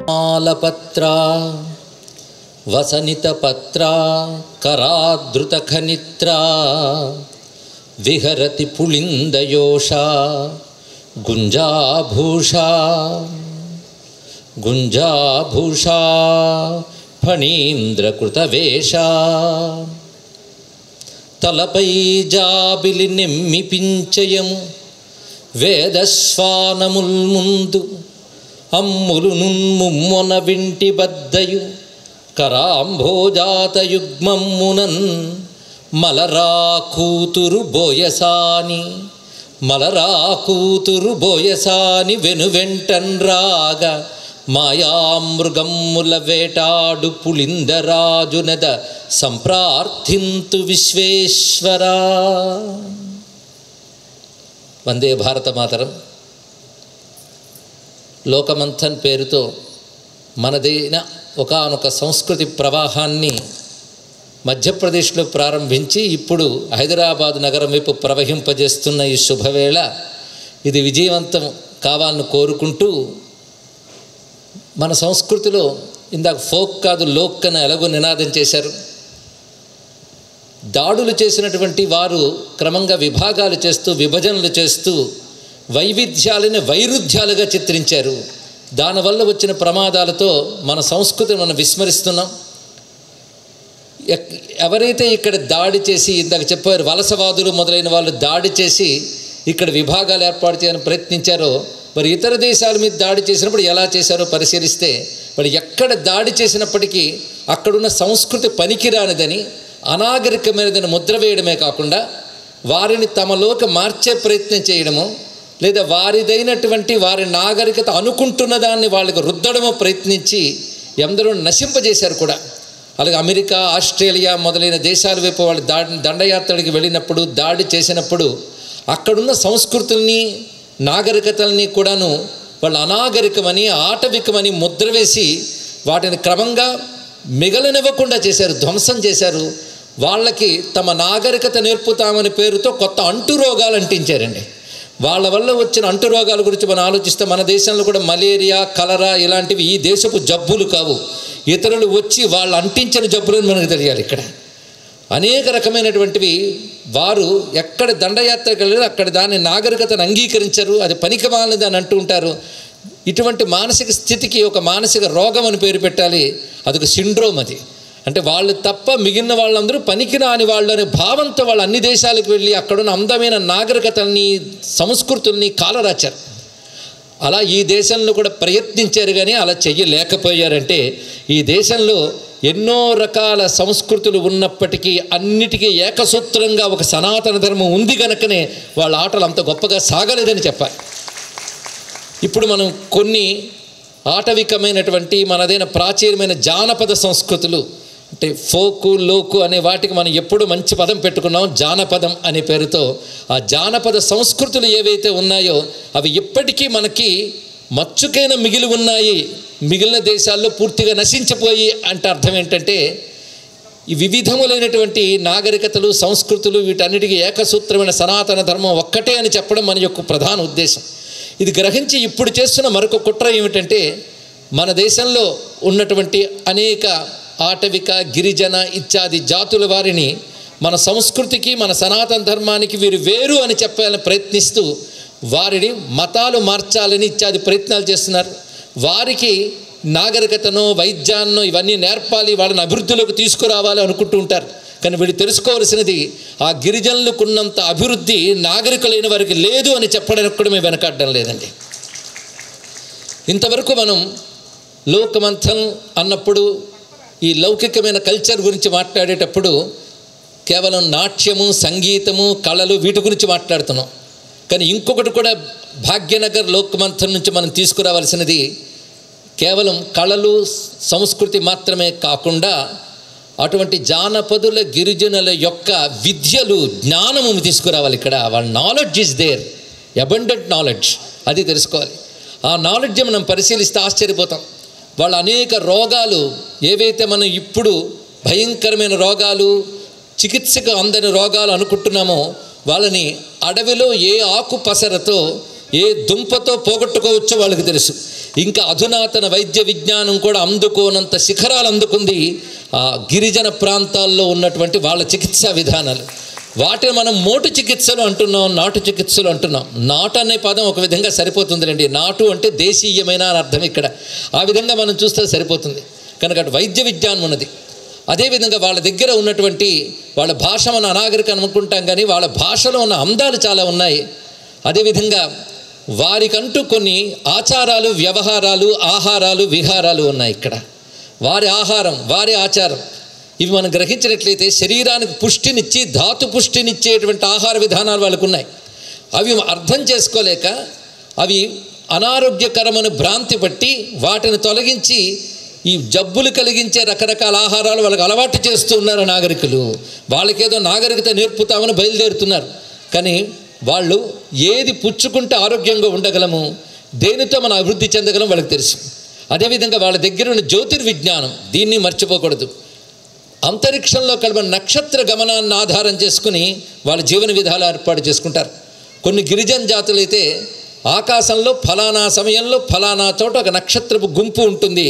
మాలపత్రా వసనితపత్రా కరాదృతఖనిత్రా విహరతి పుళిందయోషా గుంజాభూషా గుంజాభూషా ఫణీంద్రకృతవేషా తలపై జాబిలి నెమ్మిపించయము వేదశ్వానముల్ ముందు అమ్ములు నున్ముమ్మొన వింటి బద్దయు కరాంభోజాతయుగ్మమ్మునన్ మలరా కూతురు బోయసాని వెనువెంటన్ రాగా మాయామృగమ్ముల వేటాడు పులిందరాజునద సంప్రార్థింతు విశ్వేశ్వరా. వందే భారత మాతరం. లోకమంథన్ పేరుతో మనదైన ఒకానొక సంస్కృతి ప్రవాహాన్ని మధ్యప్రదేశ్లో ప్రారంభించి ఇప్పుడు హైదరాబాద్ నగరం వైపు ప్రవహింపజేస్తున్న ఈ శుభవేళ ఇది విజయవంతం కావాలని కోరుకుంటూ, మన సంస్కృతిలో ఇందాక ఫోక్ కాదు లోక్ అని ఎలాగో నినాదం చేశారు. దాడులు చేసినటువంటి వారు క్రమంగా విభాగాలు చేస్తూ విభజనలు చేస్తూ వైవిధ్యాలని వైరుధ్యాలుగా చిత్రించారు. దానివల్ల వచ్చిన ప్రమాదాలతో మన సంస్కృతిని మనం విస్మరిస్తున్నాం. ఎవరైతే ఇక్కడ దాడి చేసి ఇందాక చెప్పారు వలసవాదులు మొదలైన వాళ్ళు దాడి చేసి ఇక్కడ విభాగాలు ఏర్పాటు చేయాలని ప్రయత్నించారో, మరి ఇతర దేశాల మీద దాడి చేసినప్పుడు ఎలా చేశారో పరిశీలిస్తే మరి ఎక్కడ దాడి చేసినప్పటికీ అక్కడున్న సంస్కృతి పనికిరానిదని అనాగరికమైనదని ముద్ర వేయడమే కాకుండా వారిని తమలోకి మార్చే ప్రయత్నం చేయడము, లేదా వారిదైనటువంటి వారి నాగరికత అనుకుంటున్న దాన్ని వాళ్ళకి రుద్దడమో ప్రయత్నించి ఎందరో నశింపజేశారు కూడా. అలాగే అమెరికా, ఆస్ట్రేలియా మొదలైన దేశాల వైపు వాళ్ళు దండయాత్రలకు వెళ్ళినప్పుడు దాడి చేసినప్పుడు అక్కడున్న సంస్కృతుల్ని నాగరికతల్ని కూడాను వాళ్ళు అనాగరికమని ఆటవికమని ముద్ర వేసి వాటిని క్రమంగా మిగలనివ్వకుండా చేశారు, ధ్వంసం చేశారు. వాళ్ళకి తమ నాగరికత నేర్పుతామని పేరుతో కొత్త అంటురోగాలు అంటించారండి. వాళ్ళ వల్ల వచ్చిన అంటురోగాల గురించి మనం ఆలోచిస్తే మన దేశంలో కూడా మలేరియా, కలరా ఇలాంటివి ఈ దేశపు జబ్బులు కావు, ఇతరులు వచ్చి వాళ్ళు అంటించిన జబ్బులను మనకు తెలియాలి. ఇక్కడ అనేక రకమైనటువంటివి వారు ఎక్కడ దండయాత్రకు వెళ్ళారో అక్కడ దాని నాగరికతను అంగీకరించరు, అది పనికిమాలినది అని అంటూ ఉంటారు. ఇటువంటి మానసిక స్థితికి ఒక మానసిక రోగం అని పేరు పెట్టాలి. అదొక సిండ్రోమ్. అది అంటే వాళ్ళు తప్ప మిగిలిన వాళ్ళందరూ పనికిరాని వాళ్ళు అనే భావంతో వాళ్ళు అన్ని దేశాలకు వెళ్ళి అక్కడున్న అందమైన నాగరికతల్ని సంస్కృతుల్ని కాలరాచారు. అలా ఈ దేశంలో కూడా ప్రయత్నించారు కానీ అలా చెయ్యలేకపోయారంటే ఈ దేశంలో ఎన్నో రకాల సంస్కృతులు ఉన్నప్పటికీ అన్నిటికీ ఏకసూత్రంగా ఒక సనాతన ధర్మం ఉంది కనుకనే వాళ్ళ ఆటలు అంత గొప్పగా సాగలేదని చెప్పాలి. ఇప్పుడు మనం కొన్ని ఆటవికమైనటువంటి మనదైన ప్రాచీనమైన జానపద సంస్కృతులు అంటే ఫోకు, లోకు అనే వాటికి మనం ఎప్పుడు మంచి పదం పెట్టుకున్నాం, జానపదం అనే పేరుతో. ఆ జానపద సంస్కృతులు ఏవైతే ఉన్నాయో అవి ఇప్పటికీ మనకి మచ్చుకైన మిగిలి ఉన్నాయి, మిగిలిన దేశాల్లో పూర్తిగా నశించిపోయి. అంటే అర్థం ఏంటంటే ఈ వివిధములైనటువంటి నాగరికతలు, సంస్కృతులు వీటన్నిటికీ ఏకసూత్రమైన సనాతన ధర్మం ఒక్కటే అని చెప్పడం మన యొక్క ప్రధాన ఉద్దేశం. ఇది గ్రహించి ఇప్పుడు చేస్తున్న మరొక కుట్ర ఏమిటంటే మన దేశంలో ఉన్నటువంటి అనేక ఆటవిక, గిరిజన ఇత్యాది జాతుల వారిని మన సంస్కృతికి, మన సనాతన ధర్మానికి వీరు వేరు అని చెప్పాలని ప్రయత్నిస్తూ వారిని మతాలు మార్చాలని ఇత్యాది ప్రయత్నాలు చేస్తున్నారు. వారికి నాగరికతనో వైద్యాన్నో ఇవన్నీ నేర్పాలి, వాళ్ళని అభివృద్ధిలోకి తీసుకురావాలి అనుకుంటూ ఉంటారు. కానీ వీళ్ళు తెలుసుకోవాల్సినది ఆ గిరిజనులకు ఉన్నంత అభివృద్ధి నాగరికులైన వారికి లేదు అని చెప్పడానికి కూడా మేము వెనకాడడం లేదండి. ఇంతవరకు మనం లోకమంథన్ అన్నప్పుడు ఈ లౌకికమైన కల్చర్ గురించి మాట్లాడేటప్పుడు కేవలం నాట్యము, సంగీతము, కళలు వీటి గురించి మాట్లాడుతున్నాం. కానీ ఇంకొకటి కూడా భాగ్యనగర్ లోకమంథన్ నుంచి మనం తీసుకురావాల్సినది కేవలం కళలు, సంస్కృతి మాత్రమే కాకుండా అటువంటి జానపదుల, గిరిజనుల యొక్క విద్యలు, జ్ఞానము తీసుకురావాలి. ఇక్కడ వాళ్ళ knowledge is there, abundant knowledge, అది తెలుసుకోవాలి. ఆ నాలెడ్జ్ మనం పరిశీలిస్తే ఆశ్చర్యపోతాం. వాళ్ళ అనేక రోగాలు ఏవైతే మనం ఇప్పుడు భయంకరమైన రోగాలు, చికిత్సకు అందని రోగాలు అనుకుంటున్నామో వాళ్ళని అడవిలో ఏ ఆకు పసరతో, ఏ దుంపతో పోగొట్టుకోవచ్చో వాళ్ళకి తెలుసు. ఇంకా అధునాతన వైద్య విజ్ఞానం కూడా అందుకోనంత శిఖరాలు అందుకుంది ఆ గిరిజన ప్రాంతాల్లో ఉన్నటువంటి వాళ్ళ చికిత్సా విధానాలు. వాటిని మనం మోటు చికిత్సలు అంటున్నాం, నాటు చికిత్సలు అంటున్నాం. నాటు అనే పదం ఒక విధంగా సరిపోతుందిలేండి. నాటు అంటే దేశీయమైన అని అర్థం ఇక్కడ. ఆ విధంగా మనం చూస్తే సరిపోతుంది. కనుక అటు వైద్య విజ్ఞానం ఉన్నది. అదేవిధంగా వాళ్ళ దగ్గర ఉన్నటువంటి వాళ్ళ భాష మన అనాగరికం అనుకుంటాం, కానీ వాళ్ళ భాషలో ఉన్న అందాలు చాలా ఉన్నాయి. అదేవిధంగా వారికంటూ కొన్ని ఆచారాలు, వ్యవహారాలు, ఆహారాలు, విహారాలు ఉన్నాయి ఇక్కడ. వారి ఆహారం, వారి ఆచారం, ఇవి మనం గ్రహించినట్లయితే శరీరానికి పుష్టినిచ్చి ధాతు పుష్టినిచ్చేటువంటి ఆహార విధానాలు వాళ్ళకు ఉన్నాయి. అవి అర్థం చేసుకోలేక అవి అనారోగ్యకరమైన భ్రాంతి పట్టి వాటిని తొలగించి ఈ జబ్బులు కలిగించే రకరకాల ఆహారాలు వాళ్ళకి అలవాటు చేస్తూ ఉన్నారు నాగరికులు. వాళ్ళకేదో నాగరికత నేర్పుతామని బయలుదేరుతున్నారు. కానీ వాళ్ళు ఏది పుచ్చుకుంటే ఆరోగ్యంగా ఉండగలము, దేనితో మనం అభివృద్ధి చెందగలం వాళ్ళకి తెలుసు. అదేవిధంగా వాళ్ళ దగ్గర ఉన్న జ్యోతిర్విజ్ఞానం, దీన్ని మర్చిపోకూడదు. అంతరిక్షంలో కలిపిన నక్షత్ర గమనాన్ని ఆధారం చేసుకుని వాళ్ళ జీవన విధాలు ఏర్పాటు చేసుకుంటారు. కొన్ని గిరిజన జాతులైతే ఆకాశంలో ఫలానా సమయంలో ఫలానా చోట ఒక నక్షత్రపు గుంపు ఉంటుంది,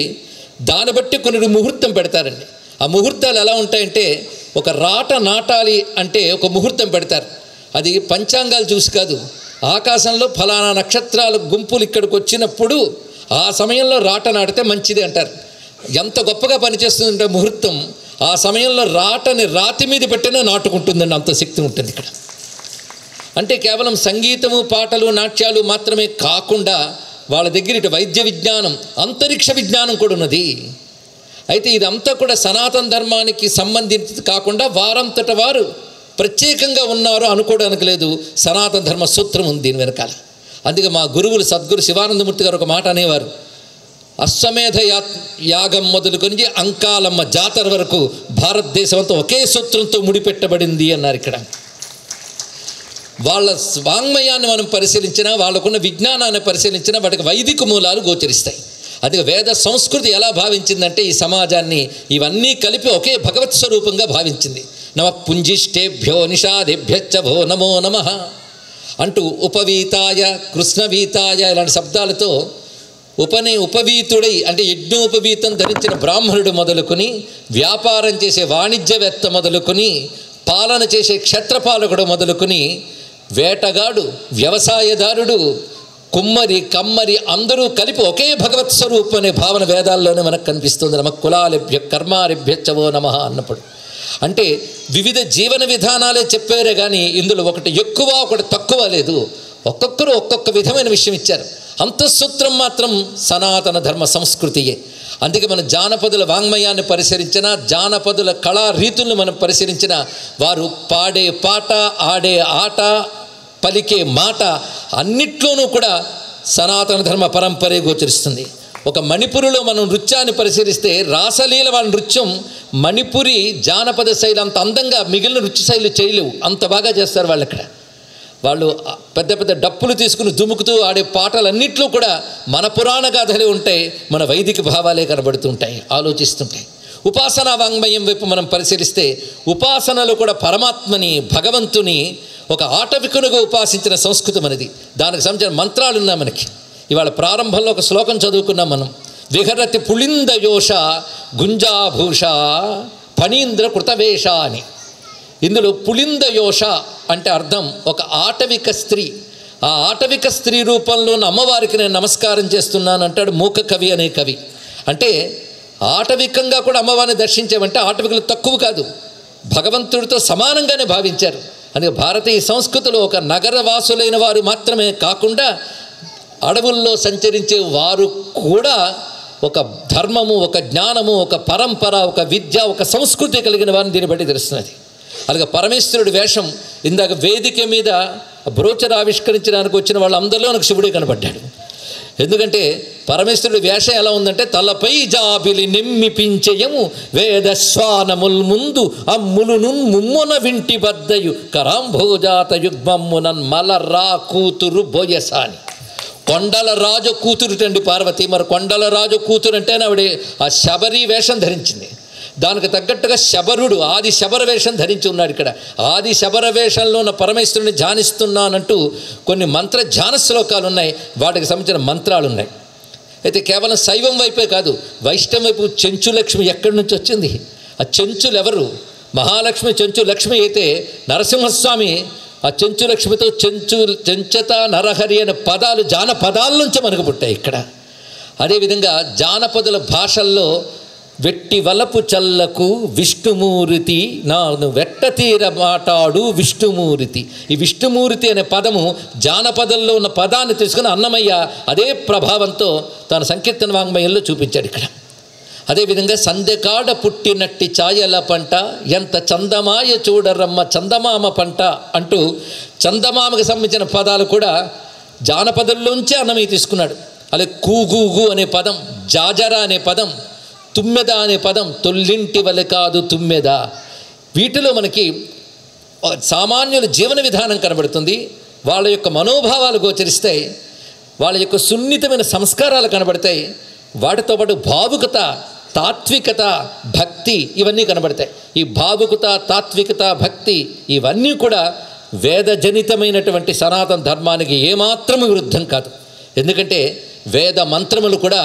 దాన్ని బట్టి కొన్ని ముహూర్తం పెడతారండి. ఆ ముహూర్తాలు ఎలా ఉంటాయంటే, ఒక రాట నాటాలి అంటే ఒక ముహూర్తం పెడతారు. అది పంచాంగాలు చూసి కాదు, ఆకాశంలో ఫలానా నక్షత్రాల గుంపులు ఇక్కడికి వచ్చినప్పుడు ఆ సమయంలో రాట నాటితే మంచిది అంటారు. ఎంత గొప్పగా పనిచేస్తుందంటే ముహూర్తం, ఆ సమయంలో రాటని రాతి మీద పెట్టినా నాటుకుంటుందండి, అంత శక్తి ఉంటుంది ఇక్కడ. అంటే కేవలం సంగీతము, పాటలు, నాట్యాలు మాత్రమే కాకుండా వాళ్ళ దగ్గర ఇటు వైద్య విజ్ఞానం, అంతరిక్ష విజ్ఞానం కూడా ఉన్నది. అయితే ఇదంతా కూడా సనాతన ధర్మానికి సంబంధించి కాకుండా వారంతట వారు ప్రత్యేకంగా ఉన్నారు అనుకోవడానికి లేదు. సనాతన ధర్మ సూత్రం ఉంది దీని వెనకాల. అందుకే మా గురువులు సద్గురు శివానందమూర్తి గారు ఒక మాట అనేవారు, అశ్వమేధ యాగం మొదలుకొని అంకాలమ్మ జాతర వరకు భారతదేశం అంతా ఒకే సూత్రంతో ముడిపెట్టబడింది అన్నారు. ఇక్కడ వాళ్ళ వాంగ్మయాన్ని మనం పరిశీలించినా, వాళ్ళకున్న విజ్ఞానాన్ని పరిశీలించినా వాటికి వైదిక మూలాలు గోచరిస్తాయి. అందుకే వేద సంస్కృతి ఎలా భావించిందంటే ఈ సమాజాన్ని ఇవన్నీ కలిపి ఒకే భగవత్ స్వరూపంగా భావించింది. నమ పుంజిష్టేభ్యో నిషాదేభ్యశ్చ భో నమో నమః అంటూ ఉపవీతాయ, కృష్ణవీతాయ ఇలాంటి శబ్దాలతో ఉపవీతుడై అంటే యజ్ఞోపవీతం ధరించిన బ్రాహ్మణుడు మొదలుకొని, వ్యాపారం చేసే వాణిజ్యవేత్త మొదలుకొని, పాలన చేసే క్షేత్రపాలకుడు మొదలుకొని, వేటగాడు, వ్యవసాయదారుడు, కుమ్మరి, కమ్మరి అందరూ కలిపి ఒకే భగవత్ స్వరూపం అనే భావన వేదాల్లోనే మనకు కనిపిస్తుంది. నమ కులాలభ్య కర్మారిభ్యచ్చవో నమః అన్నప్పుడు అంటే వివిధ జీవన విధానాలే చెప్పారే కానీ ఇందులో ఒకటి ఎక్కువ ఒకటి తక్కువ లేదు. ఒక్కొక్కరు ఒక్కొక్క విధమైన విషయం ఇచ్చారు. అంతఃసూత్రం మాత్రం సనాతన ధర్మ సంస్కృతియే. అందుకే మనం జానపదుల వాంగ్మయాన్ని పరిశీలించినా, జానపదుల కళా రీతులను మనం పరిశీలించినా, వారు పాడే పాట, ఆడే ఆట, పలికే మాట అన్నిట్లోనూ కూడా సనాతన ధర్మ పరంపరే గోచరిస్తుంది. ఒక మణిపురిలో మనం నృత్యాన్ని పరిశీలిస్తే రాసలీల వాళ్ళ నృత్యం మణిపురి జానపద శైలి అంత అందంగా మిగిలిన నృత్య శైలి చేయలేవు, అంత బాగా చేస్తారు వాళ్ళు. అక్కడ వాళ్ళు పెద్ద పెద్ద డప్పులు తీసుకుని దుముకుతూ ఆడే పాటలన్నింటిలో కూడా మన పురాణ గాథలే ఉంటాయి, మన వైదిక భావాలే కనబడుతుంటాయి, ఆలోచిస్తుంటాయి. ఉపాసనా వాంగ్మయం వైపు మనం పరిశీలిస్తే ఉపాసనలో కూడా పరమాత్మని, భగవంతుని ఒక ఆటవికునిగా ఉపాసించిన సంస్కృతి మనది. దానికి సంబంధించిన మంత్రాలు ఉన్నాయి మనకి. ఇవాళ ప్రారంభంలో ఒక శ్లోకం చదువుకున్నాం మనం, విహరతి పుళిందయోష గుంజాభూష ఫణీంద్ర కృతవేష అని. ఇందులో పుళిందయోష అంటే అర్థం ఒక ఆటవిక స్త్రీ. ఆ ఆటవిక స్త్రీ రూపంలో ఉన్న అమ్మవారికి నేను నమస్కారం చేస్తున్నాను అంటాడు మూక కవి అనే కవి. అంటే ఆటవికంగా కూడా అమ్మవారిని దర్శించామంటే ఆటవికులు తక్కువ కాదు, భగవంతుడితో సమానంగానే భావించారు. అందుకే భారతీయ సంస్కృతిలో ఒక నగరవాసులైన వారు మాత్రమే కాకుండా అడవుల్లో సంచరించే వారు కూడా ఒక ధర్మము, ఒక జ్ఞానము, ఒక పరంపర, ఒక విద్య, ఒక సంస్కృతి కలిగిన వారిని దీన్ని బట్టి తెలుస్తున్నది. అలాగే పరమేశ్వరుడి వేషం, ఇందాక వేదిక మీద బ్రోచర్ ఆవిష్కరించడానికి వచ్చిన వాళ్ళందరిలో నాకు శివుడే కనబడ్డాడు. ఎందుకంటే పరమేశ్వరుడి వేషం ఎలా ఉందంటే, తలపై జాబిలి నెమ్మిపించయము వేదశ్వానముల్ ముందు అమ్ములును ముమ్మున వింటి బద్దయు కరాంభోజాత యుగ్మమ్మునన్ మలరా కూతురు బోయసాని. కొండల రాజు కూతురుటండి పార్వతి. మరి కొండల రాజు కూతురు అంటేనే ఆవిడ ఆ శబరి వేషం ధరించింది. దానికి తగ్గట్టుగా శబరుడు ఆది శబర వేషం ధరించి ఉన్నాడు. ఇక్కడ ఆది శబర వేషంలో ఉన్న పరమేశ్వరుని ధ్యానిస్తున్నానంటూ కొన్ని మంత్ర ధ్యాన శ్లోకాలు ఉన్నాయి, వాటికి సంబంధించిన మంత్రాలు ఉన్నాయి. అయితే కేవలం శైవం వైపే కాదు, వైష్ణవం వైపు చెంచులక్ష్మి ఎక్కడి నుంచి వచ్చింది? ఆ చెంచులు ఎవరు? మహాలక్ష్మి చెంచులక్ష్మి అయితే నరసింహస్వామి ఆ చెంచులక్ష్మితో చెంచత నరహరి అనే పదాలు జానపదాల నుంచి మనకు పుట్టాయి ఇక్కడ. అదేవిధంగా జానపదుల భాషల్లో వెట్టి వలపు చల్లకు విష్ణుమూర్తి నాను వెట్టతీర మాటాడు విష్ణుమూర్తి. ఈ విష్ణుమూర్తి అనే పదము జానపదంలో ఉన్న పదాన్ని తీసుకుని అన్నమయ్య అదే ప్రభావంతో తన సంకీర్తన వాంగ్మయంలో చూపించాడు ఇక్కడ. అదేవిధంగా సందెకాడ పుట్టినట్టి ఛాయల పంట ఎంత చందమాయ చూడరమ్మ చందమామ పంట అంటూ చందమామకు సంబంధించిన పదాలు కూడా జానపదంలోంచే అన్నమయ్య తీసుకున్నాడు. అలాగే కూగూగు అనే పదం, జాజర అనే పదం, తుమ్మెద అనే పదం, తొల్లింటి వలె కాదు తుమ్మెద. వీటిలో మనకి సామాన్యుల జీవన విధానం కనబడుతుంది, వాళ్ళ యొక్క మనోభావాలు గోచరిస్తాయి, వాళ్ళ యొక్క సున్నితమైన సంస్కారాలు కనబడతాయి. వాటితో పాటు భావుకత, తాత్వికత, భక్తి ఇవన్నీ కనబడతాయి. ఈ భావుకత, తాత్వికత, భక్తి ఇవన్నీ కూడా వేదజనితమైనటువంటి సనాతన ధర్మానికి ఏమాత్రము విరుద్ధం కాదు. ఎందుకంటే వేద మంత్రములు కూడా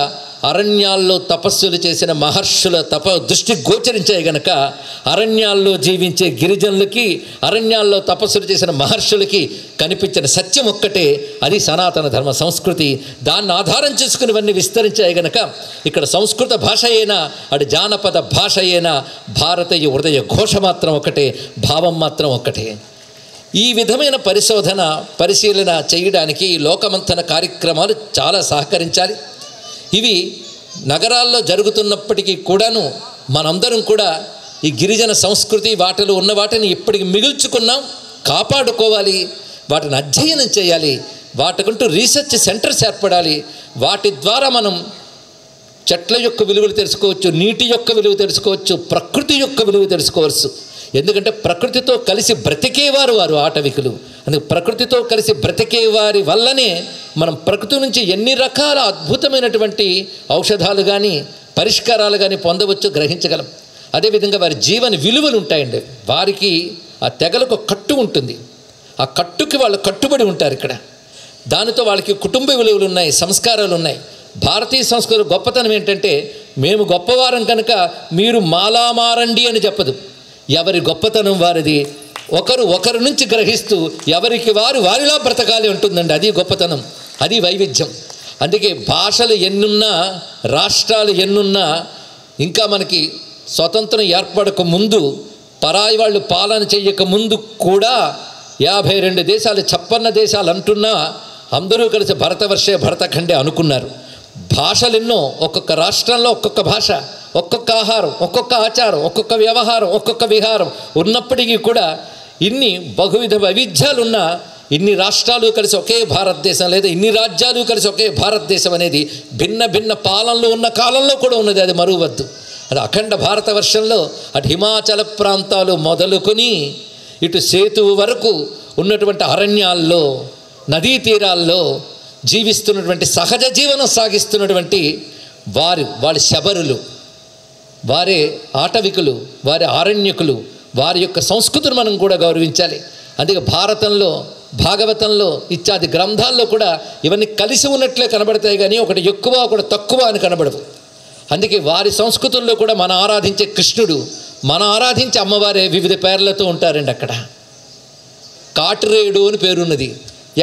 అరణ్యాల్లో తపస్సులు చేసిన మహర్షుల దృష్టి గోచరించాయి గనక అరణ్యాల్లో జీవించే గిరిజనులకి, అరణ్యాల్లో తపస్సులు చేసిన మహర్షులకి కనిపించిన సత్యం ఒక్కటే, అది సనాతన ధర్మ సంస్కృతి. దాన్ని ఆధారం చేసుకుని ఇవన్నీ విస్తరించాయి గనక ఇక్కడ సంస్కృత భాష అయినా అటు జానపద భాష అయినా భారతీయ హృదయ ఘోష మాత్రం ఒకటే, భావం మాత్రం ఒక్కటే. ఈ విధమైన పరిశీలన చేయడానికి లోకమంతన కార్యక్రమాలు చాలా సహకరించాలి. ఇవి నగరాల్లో జరుగుతున్నప్పటికీ కూడాను మనందరం కూడా ఈ గిరిజన సంస్కృతి వాటిలో ఉన్న వాటిని ఇప్పటికి మిగుల్చుకున్నాం, కాపాడుకోవాలి, వాటిని అధ్యయనం చేయాలి, వాటికంటూ రీసెర్చ్ సెంటర్స్ ఏర్పడాలి. వాటి ద్వారా మనం చెట్ల యొక్క విలువలు తెలుసుకోవచ్చు, నీటి యొక్క విలువ తెలుసుకోవచ్చు, ప్రకృతి యొక్క విలువ తెలుసుకోవచ్చు. ఎందుకంటే ప్రకృతితో కలిసి బ్రతికేవారు వారు ఆటవికులు. అందుకే ప్రకృతితో కలిసి బ్రతికే వారి వల్లనే మనం ప్రకృతి నుంచి ఎన్ని రకాల అద్భుతమైనటువంటి ఔషధాలు కానీ పరిష్కారాలు కానీ పొందవచ్చు, గ్రహించగలం. అదేవిధంగా వారి జీవన విలువలు ఉంటాయండి. వారికి ఆ తెగలకు కట్టు ఉంటుంది, ఆ కట్టుకి వాళ్ళు కట్టుబడి ఉంటారు ఇక్కడ. దానితో వాళ్ళకి కుటుంబ విలువలు ఉన్నాయి, సంస్కారాలు ఉన్నాయి. భారతీయ సంస్కృతి గొప్పతనం ఏంటంటే మేము గొప్పవారం కనుక మీరు మాలామారండి అని చెప్పదు. ఎవరి గొప్పతనం వారిది, ఒకరి నుంచి గ్రహిస్తూ ఎవరికి వారిలా బ్రతకాలి ఉంటుందండి. అది గొప్పతనం, అది వైవిధ్యం. అందుకే భాషలు ఎన్నున్నా, రాష్ట్రాలు ఎన్నున్నా, ఇంకా మనకి స్వతంత్రం ఏర్పడక ముందు, పరాయి వాళ్ళు పాలన చెయ్యక ముందు కూడా 52 దేశాలు 56 దేశాలు అంటున్నా అందరూ కలిసి భరతవర్షే భరతఖండే అనుకున్నారు. భాషలు ఎన్నో, ఒక్కొక్క రాష్ట్రంలో ఒక్కొక్క భాష, ఒక్కొక్క ఆహారం, ఒక్కొక్క ఆచారం, ఒక్కొక్క వ్యవహారం, ఒక్కొక్క విహారం ఉన్నప్పటికీ కూడా ఇన్ని బహువిధ వైవిధ్యాలున్న ఇన్ని రాష్ట్రాలు కలిసి ఒకే భారతదేశం, లేదా ఇన్ని రాజ్యాలు కలిసి ఒకే భారతదేశం అనేది భిన్న భిన్న పాలనలో ఉన్న కాలంలో కూడా ఉన్నది, అది మరువద్దు. అది అఖండ భారతవర్షంలో అటు హిమాచల ప్రాంతాలు మొదలుకొని ఇటు సేతువు వరకు ఉన్నటువంటి అరణ్యాల్లో, నదీ తీరాల్లో జీవిస్తున్నటువంటి, సహజ జీవనం సాగిస్తున్నటువంటి వారి శబరులు, వారే ఆటవికులు, వారి ఆరణ్యకులు, వారి యొక్క సంస్కృతిని మనం కూడా గౌరవించాలి. అందుకే భారతంలో, భాగవతంలో ఇత్యాది గ్రంథాల్లో కూడా ఇవన్నీ కలిసి ఉన్నట్లే కనబడతాయి, కానీ ఒకటి ఎక్కువ ఒకటి తక్కువ అని కనబడవు. అందుకే వారి సంస్కృతుల్లో కూడా మనం ఆరాధించే కృష్ణుడు, మనం ఆరాధించే అమ్మవారే వివిధ పేర్లతో ఉంటారండి. అక్కడ కాటిరేడు అని పేరున్నది.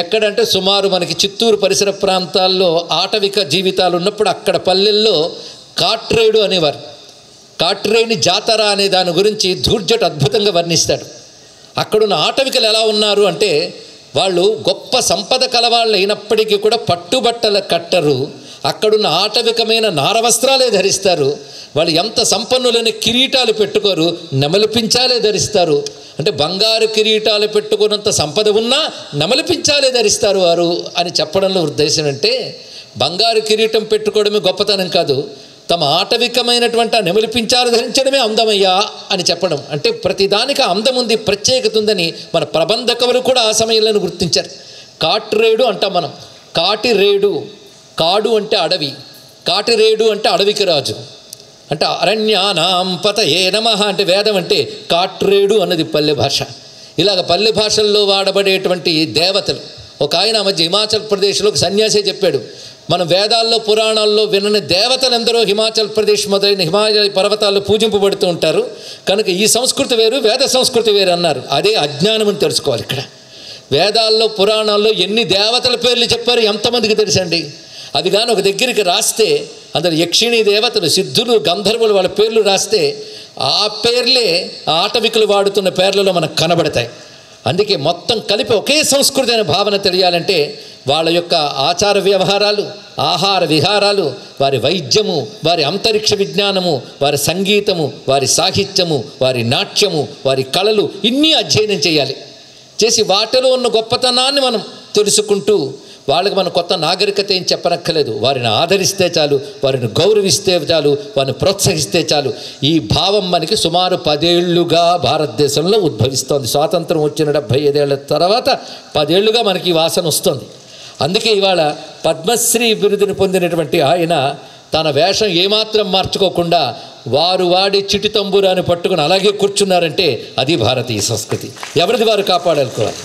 ఎక్కడంటే సుమారు మనకి చిత్తూరు పరిసర ప్రాంతాల్లో ఆటవిక జీవితాలు ఉన్నప్పుడు అక్కడ పల్లెల్లో కాట్రేడు అనేవారు. కాట్రేని జాతర అనే దాని గురించి ధూర్జట్ అద్భుతంగా వర్ణిస్తాడు. అక్కడున్న ఆటవికలు ఎలా ఉన్నారు అంటే వాళ్ళు గొప్ప సంపద కలవాళ్ళు అయినప్పటికీ కూడా పట్టుబట్టల కట్టరు, అక్కడున్న ఆటవికమైన నారవస్త్రాలే ధరిస్తారు. వాళ్ళు ఎంత సంపన్నులైన కిరీటాలు పెట్టుకోరు, నెమలిపించాలే ధరిస్తారు. అంటే బంగారు కిరీటాలు పెట్టుకున్నంత సంపద ఉన్నా నెమలిపించాలే ధరిస్తారు వారు అని చెప్పడంలో ఉద్దేశం అంటే బంగారు కిరీటం పెట్టుకోవడమే గొప్పతనం కాదు, తమ ఆటవికమైనటువంటి నెమలిపించాలు ధరించడమే అందమయ్యా అని చెప్పడం. అంటే ప్రతిదానికి అందం ఉంది, ప్రత్యేకత ఉందని మన ప్రబంధ కవులు కూడా ఆ సమయంలో గుర్తించారు. కాట్రేడు అంటాం మనం. కాటిరేడు, కాడు అంటే అడవి, కాటిరేడు అంటే అడవికి రాజు, అంటే అరణ్యానాం పతయే నమః అంటే వేదం అంటే కాట్రేడు అన్నది పల్లె భాష. ఇలాగ పల్లె భాషల్లో వాడబడేటువంటి దేవతలు. ఒక ఆయన మధ్య హిమాచల్ ప్రదేశ్లో ఒక సన్యాసే చెప్పాడు, మనం వేదాల్లో పురాణాల్లో వినని దేవతలందరూ హిమాచల్ ప్రదేశ్ మొదలైన హిమాలయ పర్వతాల్లో పూజింపబడుతూ ఉంటారు. కనుక ఈ సంస్కృతి వేరు, వేద సంస్కృతి వేరు అన్నారు. అదే అజ్ఞానం అని తెలుసుకోవాలి. ఇక్కడ వేదాల్లో పురాణాల్లో ఎన్ని దేవతల పేర్లు చెప్పారు ఎంతమందికి తెలుసండి? అది కానీ ఒక దగ్గరికి రాస్తే అందులో యక్షిణీ దేవతలు, సిద్ధులు, గంధర్వులు వాళ్ళ పేర్లు రాస్తే ఆ పేర్లే ఆటవికులు వాడుతున్న పేర్లలో మనకు కనబడతాయి. అందుకే మొత్తం కలిపి ఒకే సంస్కృతి అనే భావన తెలియాలంటే వాళ్ళ యొక్క ఆచార వ్యవహారాలు, ఆహార విహారాలు, వారి వైద్యము, వారి అంతరిక్ష విజ్ఞానము, వారి సంగీతము, వారి సాహిత్యము, వారి నాట్యము, వారి కళలు ఇన్ని అధ్యయనం చేయాలి. చేసి వాటిలో ఉన్న గొప్పతనాన్ని మనం తెలుసుకుంటూ వాళ్ళకి మనం కొత్త నాగరికత ఏం చెప్పనక్కర్లేదు. వారిని ఆదరిస్తే చాలు, వారిని గౌరవిస్తే చాలు, వారిని ప్రోత్సహిస్తే చాలు. ఈ భావం మనకి సుమారు 10 ఏళ్లుగా భారతదేశంలో ఉద్భవిస్తోంది. స్వాతంత్రం వచ్చిన 75 ఏళ్ల తర్వాత 10 ఏళ్లుగా మనకి ఈ వాసన వస్తుంది. అందుకే ఇవాళ పద్మశ్రీ బిరుదుని పొందినటువంటి ఆయన తన వేషం ఏమాత్రం మార్చుకోకుండా వారు వాడి చిటి తంబూరాన్ని పట్టుకుని అలాగే కూర్చున్నారంటే అది భారతీయ సంస్కృతి. ఎవరిది వారు కాపాడాలనుకోవాలి.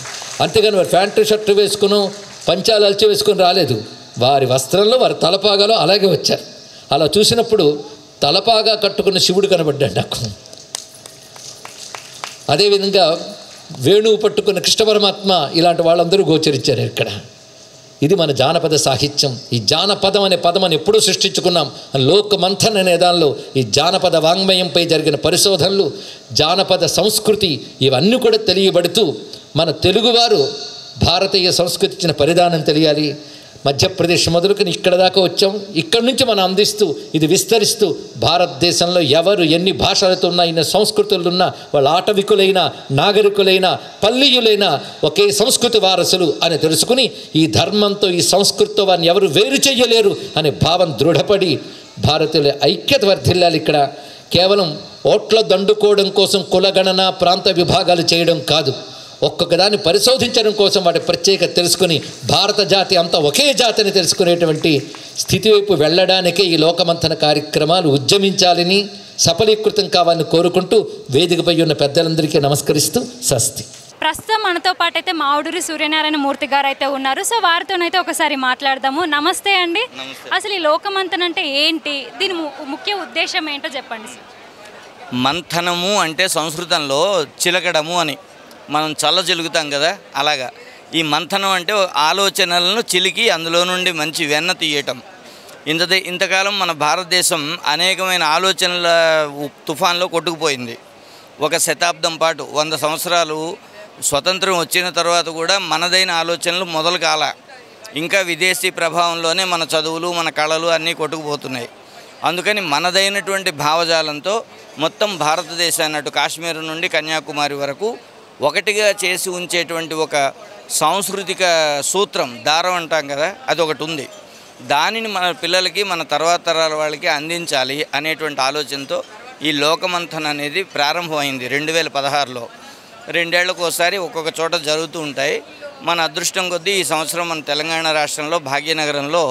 అంతేగాని వారు ప్యాంటు షర్టు వేసుకుని పంచాలు అల్చి వేసుకొని రాలేదు. వారి వస్త్రంలో, వారి తలపాగాలో అలాగే వచ్చారు. అలా చూసినప్పుడు తలపాగా కట్టుకున్న శివుడు కనబడ్డాడు నాకు. అదేవిధంగా వేణువు పట్టుకున్న కృష్ణ పరమాత్మ, ఇలాంటి వాళ్ళందరూ గోచరించారు ఇక్కడ. ఇది మన జానపద సాహిత్యం. ఈ జానపదం అనే పదం అని ఎప్పుడూ సృష్టించుకున్నాం. లోకమంథన్ అనే దానిలో ఈ జానపద వాంగ్మయంపై జరిగిన పరిశోధనలు, జానపద సంస్కృతి ఇవన్నీ కూడా తెలియబడుతూ మన తెలుగువారు భారతీయ సంస్కృతి ఇచ్చిన పరిధానం తెలియాలి. మధ్యప్రదేశ్ మొదలుకొని ఇక్కడ దాకా వచ్చాం. ఇక్కడి నుంచి మనం అందిస్తూ ఇది విస్తరిస్తూ భారతదేశంలో ఎవరు ఎన్ని భాషలతో ఉన్నా, ఎన్ని సంస్కృతులున్నా, వాళ్ళ ఆటవికులైన, నాగరికులైన, పల్లీయులైన ఒకే సంస్కృతి వారసులు అని తెలుసుకుని ఈ ధర్మంతో, ఈ సంస్కృతితో వారిని ఎవరు వేరు చేయలేరు అనే భావం దృఢపడి భారతీయుల ఐక్యత వర్ధిల్లాలి. ఇక్కడ కేవలం ఓట్ల దండుకోవడం కోసం కులగణన, ప్రాంత విభాగాలు చేయడం కాదు. ఒక్కొక్క దాన్ని పరిశోధించడం కోసం వాటి ప్రత్యేకత తెలుసుకుని భారత జాతి అంతా ఒకే జాతిని తెలుసుకునేటువంటి స్థితి వైపు వెళ్ళడానికే ఈ లోకమంథన కార్యక్రమాలు ఉద్యమించాలని, సఫలీకృతం కావాలని కోరుకుంటూ వేదికపై ఉన్న పెద్దలందరికీ నమస్కరిస్తూ స్వస్తి. ప్రస్తుతం మనతో పాటు అయితే మావుడూరి సూర్యనారాయణ మూర్తి గారు అయితే ఉన్నారు. సో వారితోనైతే ఒకసారి మాట్లాడదాము. నమస్తే అండి. అసలు ఈ లోకమంథన్ అంటే ఏంటి, దీని ముఖ్య ఉద్దేశం ఏంటో చెప్పండి. మంథనము అంటే సంస్కృతంలో చిలకడము అని మనం చల్లజిలుగుతాం కదా, అలాగా ఈ మంథనం అంటే ఆలోచనలను చిలికి అందులో నుండి మంచి వెన్న తీయటం. ఇంతకాలం మన భారతదేశం అనేకమైన ఆలోచనల తుఫాన్లో కొట్టుకుపోయింది. 1 శతాబ్దం పాటు, 100 సంవత్సరాలు స్వతంత్రం వచ్చిన తర్వాత కూడా మనదైన ఆలోచనలు మొదలు కాల. ఇంకా విదేశీ ప్రభావంలోనే మన చదువులు, మన కళలు అన్నీ కొట్టుకుపోతున్నాయి. అందుకని మనదైనటువంటి భావజాలంతో మొత్తం భారతదేశాన్ని అటు కాశ్మీర్ నుండి కన్యాకుమారి వరకు ఒకటిగా చేసి ఉంచేటువంటి ఒక సాంస్కృతిక సూత్రం, దారం అంటాం కదా, అది ఒకటి ఉంది. దానిని మన పిల్లలకి, మన తర్వాత తరాల వాళ్ళకి అందించాలి అనేటువంటి ఆలోచనతో ఈ లోకమంథన్ అనేది ప్రారంభమైంది 2016లో. 2 ఏళ్లకు ఒకసారి ఒక్కొక్క చోట జరుగుతూ ఉంటాయి. మన అదృష్టం కొద్దీ ఈ సంవత్సరం మన తెలంగాణ రాష్ట్రంలో భాగ్యనగరంలో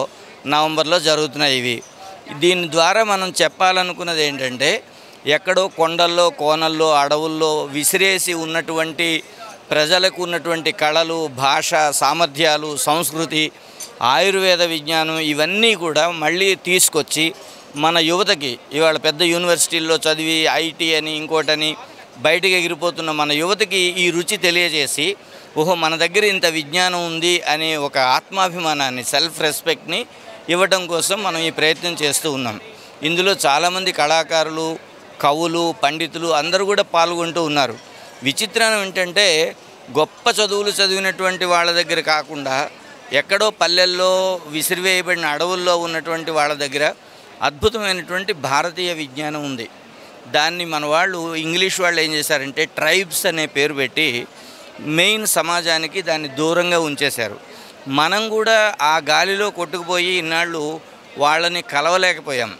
నవంబర్లో జరుగుతున్నాయి ఇవి. దీని ద్వారా మనం చెప్పాలనుకున్నది ఏంటంటే, ఎక్కడో కొండల్లో, కోనల్లో, అడవుల్లో విసిరేసి ఉన్నటువంటి ప్రజలకు ఉన్నటువంటి కళలు, భాష, సామర్థ్యాలు, సంస్కృతి, ఆయుర్వేద విజ్ఞానం ఇవన్నీ కూడా మళ్ళీ తీసుకొచ్చి మన యువతకి, ఇవాళ పెద్ద యూనివర్సిటీల్లో చదివి ఐటీ అని ఇంకోటని బయటకు ఎగిరిపోతున్న మన యువతకి ఈ రుచి తెలియజేసి, ఓహో మన దగ్గర ఇంత విజ్ఞానం ఉంది అనే ఒక ఆత్మాభిమానాన్ని, సెల్ఫ్ రెస్పెక్ట్ని ఇవ్వడం కోసం మనం ఈ ప్రయత్నం చేస్తూ ఉన్నాం. ఇందులో చాలామంది కళాకారులు, కవులు, పండితులు అందరూ కూడా పాల్గొంటూ ఉన్నారు. విచిత్రం ఏంటంటే, గొప్ప చదువులు చదివినటువంటి వాళ్ళ దగ్గర కాకుండా ఎక్కడో పల్లెల్లో విసిరివేయబడిన అడవుల్లో ఉన్నటువంటి వాళ్ళ దగ్గర అద్భుతమైనటువంటి భారతీయ విజ్ఞానం ఉంది. దాన్ని మన వాళ్ళు, ఇంగ్లీష్ వాళ్ళు ఏం చేశారంటే ట్రైబ్స్ అనే పేరు పెట్టి మెయిన్ సమాజానికి దాన్ని దూరంగా ఉంచేశారు. మనం కూడా ఆ గాలిలో కొట్టుకుపోయి ఇన్నాళ్ళు వాళ్ళని కలవలేకపోయాం.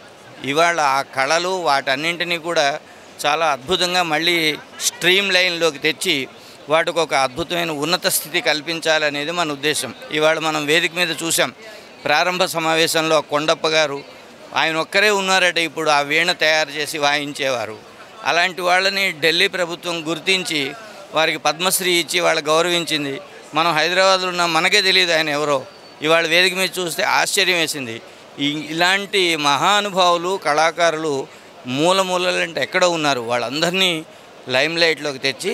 ఇవాళ ఆ కళలు వాటన్నింటినీ కూడా చాలా అద్భుతంగా మళ్ళీ స్ట్రీమ్ లైన్లోకి తెచ్చి వాటికి ఒక అద్భుతమైన ఉన్నత స్థితి కల్పించాలనేది మన ఉద్దేశం. ఇవాళ మనం వేదిక మీద చూసాం, ప్రారంభ సమావేశంలో కొండప్ప గారు, ఆయన ఒక్కరే ఉన్నారట ఇప్పుడు ఆ వీణ తయారు చేసి వాయించేవారు. అలాంటి వాళ్ళని ఢిల్లీ ప్రభుత్వం గుర్తించి వారికి పద్మశ్రీ ఇచ్చి వాళ్ళ గౌరవించింది. మనం హైదరాబాద్లో ఉన్న మనకే తెలియదు ఆయన ఎవరో. ఇవాళ వేదిక మీద చూస్తే ఆశ్చర్యం వేసింది. ఇలాంటి మహానుభావులు కళాకారులు మూలలంటే ఎక్కడో ఉన్నారు. వాళ్ళందరినీ లైమ్ లైట్లోకి తెచ్చి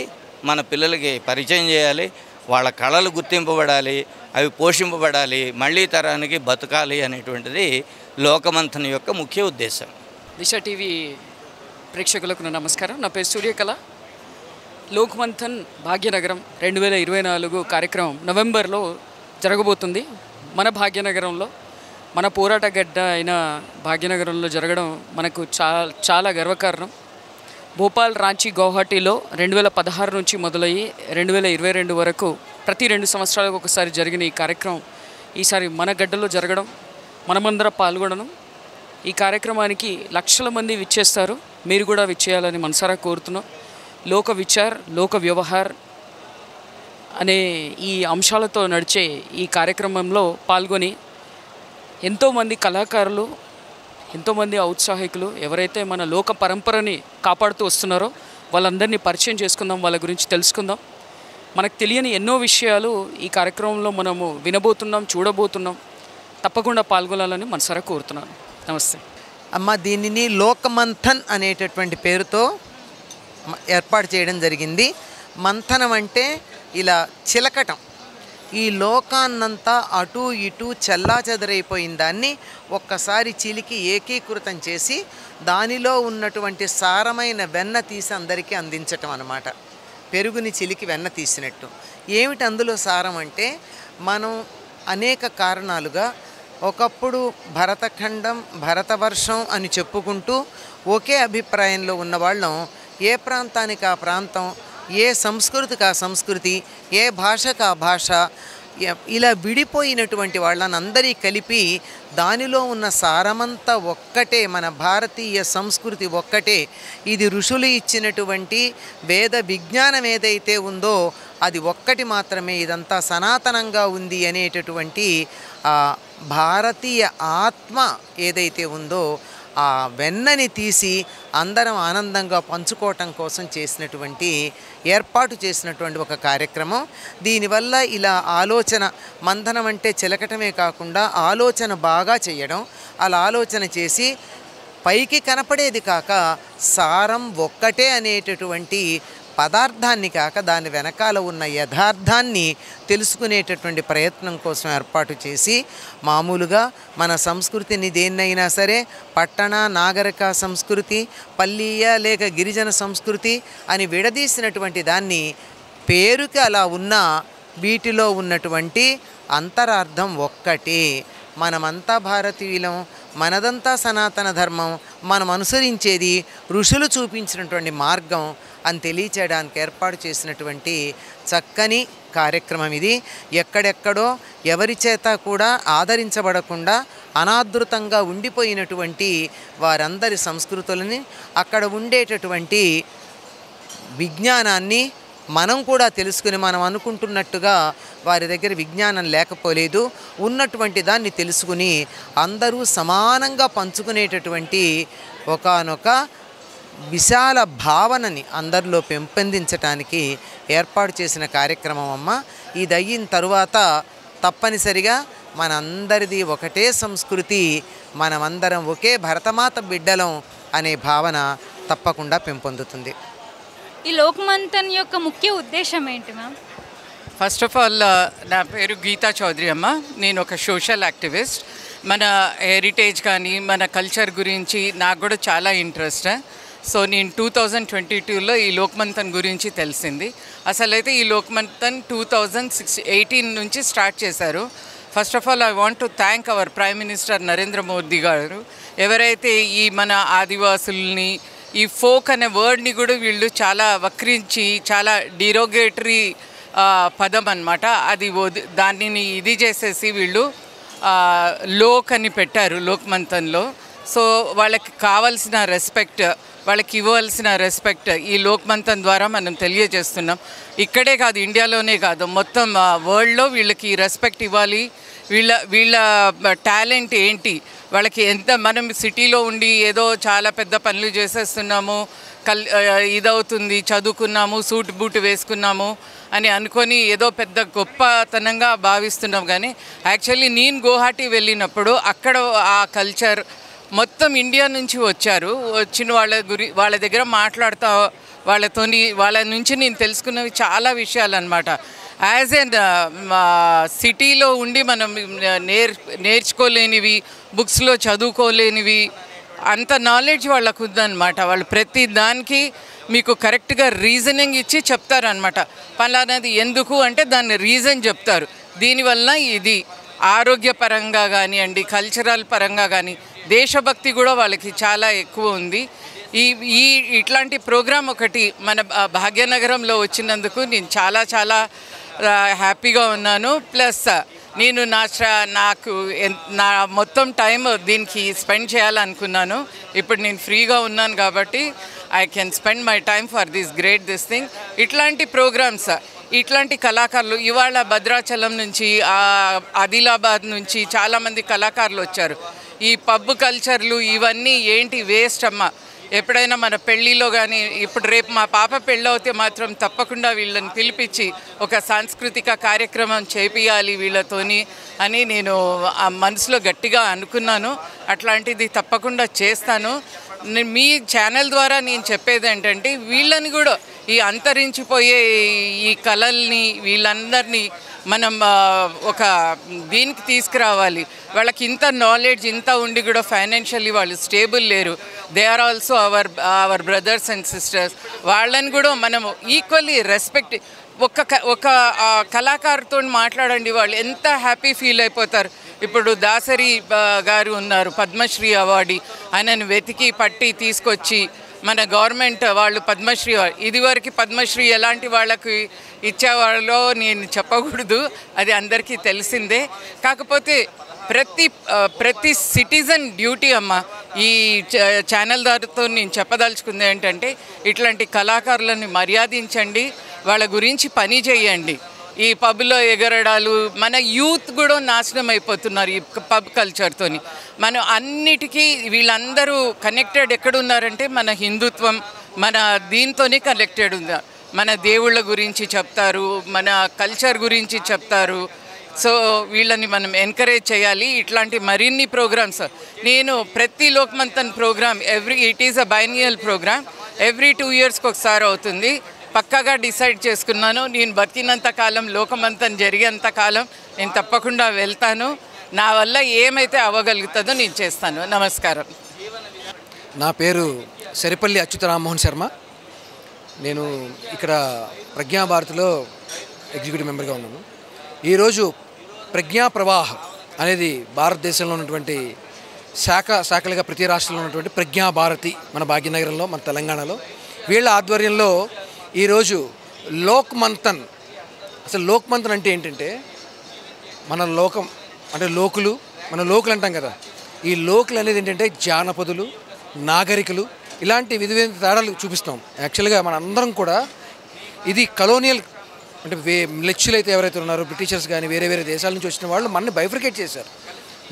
మన పిల్లలకి పరిచయం చేయాలి, వాళ్ళ కళలు గుర్తింపబడాలి, అవి పోషింపబడాలి, మళ్ళీ తరానికి బతకాలి అనేటువంటిది లోకమంథన్ యొక్క ముఖ్య ఉద్దేశం. దిశ టీవీ ప్రేక్షకులకు నమస్కారం. నా పేరు సూర్యకళ. లోక్మంథన్ భాగ్యనగరం 2024 కార్యక్రమం నవంబర్లో జరగబోతుంది. మన భాగ్యనగరంలో, మన పోరాట గడ్డ అయిన భాగ్యనగరంలో జరగడం మనకు చాలా గర్వకారణం. భోపాల్, రాంచీ, గౌహటిలో 2016 నుంచి మొదలయ్యి 2022 వరకు ప్రతి 2 సంవత్సరాలకు ఒకసారి జరిగిన ఈ కార్యక్రమం ఈసారి మన గడ్డలో జరగడం, మనమందరం పాల్గొనడం. ఈ కార్యక్రమానికి లక్షల మంది విచ్చేస్తారు. మీరు కూడా విచ్చేయాలని మనసారా కోరుతున్నాం. లోక విచార్, లోక వ్యవహార్ అనే ఈ అంశాలతో నడిచే ఈ కార్యక్రమంలో పాల్గొని ఎంతోమంది కళాకారులు, ఎంతోమంది ఔత్సాహికులు ఎవరైతే మన లోక పరంపరని కాపాడుతూ వస్తున్నారో వాళ్ళందరినీ పరిచయం చేసుకుందాం, వాళ్ళ గురించి తెలుసుకుందాం. మనకు తెలియని ఎన్నో విషయాలు ఈ కార్యక్రమంలో మనము వినబోతున్నాం, చూడబోతున్నాం. తప్పకుండా పాల్గొనాలని మనసారా కోరుతున్నాను. నమస్తే అమ్మ. దీనిని లోకమంథన్ అనేటటువంటి పేరుతో ఏర్పాటు చేయడం జరిగింది. మంథనం అంటే ఇలా చిలకటం. ఈ లోకాన్నంతా అటు ఇటు చెల్లాచెదరైపోయిన దాన్ని ఒక్కసారి చిలికి ఏకీకృతం చేసి దానిలో ఉన్నటువంటి సారమైన వెన్న తీసి అందరికీ అందించటం అన్నమాట. పెరుగుని చిలికి వెన్న తీసినట్టు. ఏమిటి అందులో సారం అంటే, మనం అనేక కారణాలుగా ఒకప్పుడు భరతఖండం, భరతవర్షం అని చెప్పుకుంటూ ఒకే అభిప్రాయంలో ఉన్నవాళ్ళం. ఏ ప్రాంతానికి ఆ ప్రాంతం, ఏ సంస్కృతికి ఆ సంస్కృతి, ఏ భాషకు ఆ భాష, ఇలా విడిపోయినటువంటి వాళ్ళని అందరి కలిపి దానిలో ఉన్న సారమంతా ఒక్కటే, మన భారతీయ సంస్కృతి ఒక్కటే. ఇది ఋషులు ఇచ్చినటువంటి వేద విజ్ఞానం ఏదైతే ఉందో అది ఒక్కటి మాత్రమే, ఇదంతా సనాతనంగా ఉంది అనేటటువంటి భారతీయ ఆత్మ ఏదైతే ఉందో ఆ వెన్నని తీసి అందరం ఆనందంగా పంచుకోవటం కోసం ఏర్పాటు చేసినటువంటి ఒక కార్యక్రమం. దీనివల్ల ఇలా ఆలోచన, మంథనం అంటే చిలకటమే కాకుండా ఆలోచన బాగా చేయడం. అలా ఆలోచన చేసి పైకి కనపడేది కాక సారం ఒక్కటే అనేటటువంటి పదార్థాన్ని కాక దాని వెనకాల ఉన్న యథార్థాన్ని తెలుసుకునేటటువంటి ప్రయత్నం కోసం ఏర్పాటు చేసి, మామూలుగా మన సంస్కృతిని దేన్నైనా సరే పట్టణ నాగరిక సంస్కృతి, పల్లీయ లేక గిరిజన సంస్కృతి అని విడదీసినటువంటి దాన్ని పేరుకి అలా ఉన్న వీటిలో ఉన్నటువంటి అంతరార్థం ఒక్కటే. మనమంతా భారతీయులం, మనదంతా సనాతన ధర్మం, మనం అనుసరించేది ఋషులు చూపించినటువంటి మార్గం అని తెలియచేయడానికి ఏర్పాటు చేసినటువంటి చక్కని కార్యక్రమం ఇది. ఎక్కడెక్కడో ఎవరి చేత కూడా ఆదరించబడకుండా అనాదృతంగా ఉండిపోయినటువంటి వారందరి సంస్కృతులని, అక్కడ ఉండేటటువంటి విజ్ఞానాన్ని మనం కూడా తెలుసుకుని, మనం అనుకుంటున్నట్టుగా వారి దగ్గర విజ్ఞానం లేకపోలేదు, ఉన్నటువంటి దాన్ని తెలుసుకుని అందరూ సమానంగా పంచుకునేటటువంటి ఒకానొక విశాల భావనని అందరిలో పెంపొందించటానికి ఏర్పాటు చేసిన కార్యక్రమం అమ్మ. ఇది అయిన తరువాత తప్పనిసరిగా మనందరిది ఒకటే సంస్కృతి, మనమందరం ఒకే భరతమాత బిడ్డలం అనే భావన తప్పకుండా పెంపొందుతుంది. ఈ లోక్మంథన్ యొక్క ముఖ్య ఉద్దేశం ఏంటి మ్యామ్? ఫస్ట్ ఆఫ్ ఆల్ నా పేరు గీతా చౌదరి అమ్మ. నేను ఒక సోషల్ యాక్టివిస్ట్. మన హెరిటేజ్ కానీ మన కల్చర్ గురించి నాకు కూడా చాలా ఇంట్రెస్ట్. సో నేను 2022లో ఈ లోక్మంథన్ గురించి తెలిసింది. అసలైతే ఈ లోక్మంథన్ 2018 నుంచి స్టార్ట్ చేశారు. First of all I want to thank our prime minister Narendra Modi గారు. ఎవరైతే ఈ మన ఆదివాసుల్ని, ఈ ఫోక్ అనే వర్డ్ని కూడా వీళ్ళు చాలా వక్రించి, చాలా డిరోగేటరీ పదం అన్నమాట, అది దానిని ఇది చేసేసి వీళ్ళు లోక్ అని పెట్టారు లోక్మంథన్లో. సో వాళ్ళకి కావాల్సిన రెస్పెక్ట్, వాళ్ళకి ఇవ్వాల్సిన రెస్పెక్ట్ ఈ లోక్మంథన్ ద్వారా మనం తెలియజేస్తున్నాం. ఇక్కడే కాదు, ఇండియాలోనే కాదు, మొత్తం వరల్డ్లో వీళ్ళకి రెస్పెక్ట్ ఇవ్వాలి. వీళ్ళ టాలెంట్ ఏంటి, వాళ్ళకి ఎంత, మనం సిటీలో ఉండి ఏదో చాలా పెద్ద పనులు చేసేస్తున్నాము, ఇదవుతుంది, చదువుకున్నాము, సూట్ బూట్ వేసుకున్నాము, అని అనుకొని ఏదో పెద్ద గొప్పతనంగా భావిస్తున్నాం. కానీ యాక్చువల్లీ నేను గువాహటి వెళ్ళినప్పుడు అక్కడ ఆ కల్చర్ మొత్తం ఇండియా నుంచి వచ్చారు. వచ్చిన వాళ్ళ దగ్గర మాట్లాడుతూ వాళ్ళ నుంచి నేను తెలుసుకున్నవి చాలా విషయాలు అన్నమాట. యాజ్ ఎన్ సిటీలో ఉండి మనం నేర్చుకోలేనివి, బుక్స్లో చదువుకోలేనివి అంత నాలెడ్జ్ వాళ్ళకు ఉందన్నమాట. వాళ్ళు ప్రతి దానికి మీకు కరెక్ట్గా రీజనింగ్ ఇచ్చి చెప్తారనమాట. పలానాది ఎందుకు అంటే దాన్ని రీజన్ చెప్తారు. దీనివల్ల ఇది ఆరోగ్యపరంగా కానివ్వండి, కల్చరల్ పరంగా కానీ, దేశభక్తి కూడా వాళ్ళకి చాలా ఎక్కువ ఉంది. ఇట్లాంటి ప్రోగ్రాం ఒకటి మన భాగ్యనగరంలో వచ్చినందుకు నేను చాలా చాలా హ్యాపీగా ఉన్నాను. ప్లస్ నేను నా మొత్తం టైం దీనికి స్పెండ్ చేయాలనుకున్నాను. ఇప్పుడు నేను ఫ్రీగా ఉన్నాను కాబట్టి I can spend my time for this thing. ఇట్లాంటి ప్రోగ్రామ్స్, ఇట్లాంటి కళాకారులు ఇవాళ భద్రాచలం నుంచి, ఆదిలాబాద్ నుంచి చాలామంది కళాకారులు వచ్చారు. ఈ పబ్ కల్చర్లు ఇవన్నీ ఏంటి వేస్ట్ అమ్మ. ఎప్పుడైనా మన పెళ్ళిలో కానీ, ఇప్పుడు రేపు మా పాప పెళ్ళి అవుతే మాత్రం తప్పకుండా వీళ్ళని పిలిపించి ఒక సాంస్కృతిక కార్యక్రమం చేపియాలి వీళ్ళతోని అని నేను ఆ మనసులో గట్టిగా అనుకున్నాను. అట్లాంటిది తప్పకుండా చేస్తాను. మీ ఛానల్ ద్వారా నేను చెప్పేది ఏంటంటే వీళ్ళని కూడా ఈ అంతరించిపోయే ఈ కళల్ని వీళ్ళందరినీ మనం ఒక దీనికి తీసుకురావాలి. వాళ్ళకి ఇంత నాలెడ్జ్ ఇంత ఉండి కూడా ఫైనాన్షియల్లీ వాళ్ళు స్టేబుల్ లేరు. They are also our brothers and sisters. వాళ్ళని కూడా మనము ఈక్వల్లీ రెస్పెక్ట్. ఒక కళాకారుతో మాట్లాడండి, వాళ్ళు ఎంత హ్యాపీ ఫీల్ అయిపోతారు. ఇప్పుడు దాసరి గారు ఉన్నారు, పద్మశ్రీ అవార్డు. ఆయనను వెతికి పట్టి తీసుకొచ్చి మన గవర్నమెంట్ వాళ్ళు పద్మశ్రీ, ఇదివరకు పద్మశ్రీ ఎలాంటి వాళ్ళకు ఇచ్చేవాళ్ళో నేను చెప్పకూడదు, అది అందరికీ తెలిసిందే. కాకపోతే ప్రతి సిటిజన్ డ్యూటీ అమ్మ. ఈ ఛానల్ దారితో నేను చెప్పదలుచుకుంది ఏంటంటే ఇట్లాంటి కళాకారులను మర్యాదించండి, వాళ్ళ గురించి పని చేయండి. ఈ పబ్లో ఎగరడాలు, మన యూత్ కూడా నాశనం అయిపోతున్నారు ఈ పబ్ కల్చర్తోని. మనం అన్నిటికీ వీళ్ళందరూ కనెక్టెడ్ ఎక్కడున్నారంటే మన హిందుత్వం, మన దీంతోనే కనెక్టెడ్ ఉన్నారు. మన దేవుళ్ళ గురించి చెప్తారు, మన కల్చర్ గురించి చెప్తారు. సో వీళ్ళని మనం ఎంకరేజ్ చేయాలి. ఇట్లాంటి మరిన్ని ప్రోగ్రామ్స్ నేను ప్రతి Lokmanthan program it is a biennial program, every 2 yearsకి ఒకసారి అవుతుంది. పక్కాగా డిసైడ్ చేసుకున్నాను. నేను బతికినంత కాలం, లోకమంతన్ జరిగేంత కాలం నేను తప్పకుండా వెళ్తాను. నా వల్ల ఏమైతే అవ్వగలుగుతుందో నేను చేస్తాను. నమస్కారం. నా పేరు సరిపల్లి అచ్యుత రామ్మోహన్ శర్మ. నేను ఇక్కడ ప్రజ్ఞాభారతిలో ఎగ్జిక్యూటివ్ మెంబర్గా ఉన్నాను. ఈరోజు ప్రజ్ఞా ప్రవాహ్ అనేది భారతదేశంలో ఉన్నటువంటి శాఖలుగా ప్రతి రాష్ట్రంలో ఉన్నటువంటి ప్రజ్ఞాభారతి మన భాగ్యనగరంలో, మన తెలంగాణలో వీళ్ళ ఆధ్వర్యంలో ఈరోజు లోక్మంతన్. అసలు లోక్మంతన్ అంటే ఏంటంటే మన లోకం అంటే లోకులు, మన లోకులు అంటాం కదా. ఈ లోకులు అనేది ఏంటంటే జానపదులు, నాగరికులు, ఇలాంటి వివిధ తేడాలు చూపిస్తాం. యాక్చువల్గా మన అందరం కూడా ఇది కలోనియల్ అంటే లెచ్చులు అయితే ఎవరైతే ఉన్నారో బ్రిటిషర్స్ కానీ వేరే వేరే దేశాల నుంచి వచ్చిన వాళ్ళు మనని బైఫ్రికేట్ చేశారు.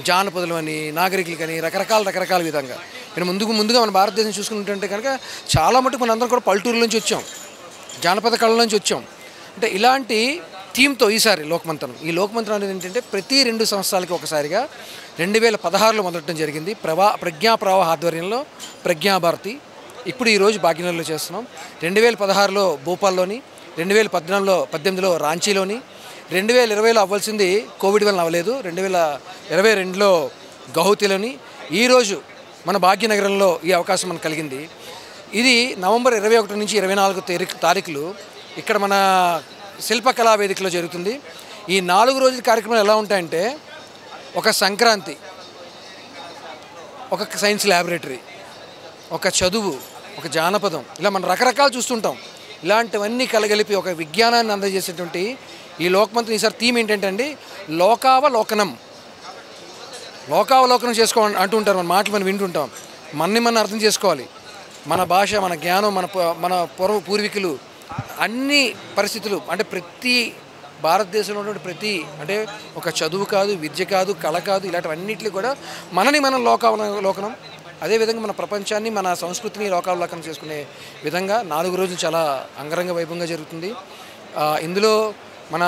జానపదులు అని, నాగరికులు కానీ రకరకాల విధంగా. నేను ముందుగా మన భారతదేశం చూసుకుంటుంటే కనుక చాలా మటుకు మన అందరం కూడా పల్లెటూరుల నుంచి వచ్చాం, జానపద కళల నుంచి వచ్చాం. అంటే ఇలాంటి థీమ్తో ఈసారి ఈ లోక్మంతనం అనేది ఏంటంటే ప్రతి 2 సంవత్సరాలకి ఒకసారిగా 2016లో మొదలటం జరిగింది. ప్రజ్ఞా ప్రవాహ ఆధ్వర్యంలో ప్రజ్ఞాభారతి. ఇప్పుడు ఈరోజు భాగ్యనగర్లో చేస్తున్నాం. 2016లో భోపాల్లోని, 2018లో రాంచీలోని, 2020లో అవ్వాల్సింది కోవిడ్ వల్ల అవ్వలేదు, 2022లో గౌహతిలోని, ఈరోజు మన భాగ్యనగరంలో ఈ అవకాశం మనకు కలిగింది. ఇది నవంబర్ 21 నుంచి 24 తారీఖులు ఇక్కడ మన శిల్పకళా వేదికలో జరుగుతుంది. ఈ 4 రోజుల కార్యక్రమాలు ఎలా ఉంటాయంటే ఒక సంక్రాంతి, ఒక సైన్స్ ల్యాబొరేటరీ, ఒక చదువు, ఒక జానపదం, ఇలా మనం రకరకాలు చూస్తుంటాం. ఇలాంటివన్నీ కలగలిపి ఒక విజ్ఞానాన్ని అందజేసేటువంటి ఈ లోక్మంతన్ ఈసారి థీమ్ ఏంటంటే అండి లోకావలోకనం చేసుకో అంటూ ఉంటారు. మన మాటలు మనం వింటుంటాం. మనం అర్థం చేసుకోవాలి. మన భాష, మన జ్ఞానం, మన పూర్వీకులు అన్ని పరిస్థితులు అంటే ప్రతి భారతదేశంలో ఉన్నటువంటి ప్రతి అంటే ఒక చదువు కాదు, విద్య కాదు, కళ కాదు, ఇలాంటివన్నిటిని కూడా మనం లోకావలోకనం, అదేవిధంగా మన ప్రపంచాన్ని, మన సంస్కృతిని లోకావలోకనం చేసుకునే విధంగా 4 రోజులు చాలా అంగరంగ వైభవంగా జరుగుతుంది. ఇందులో మన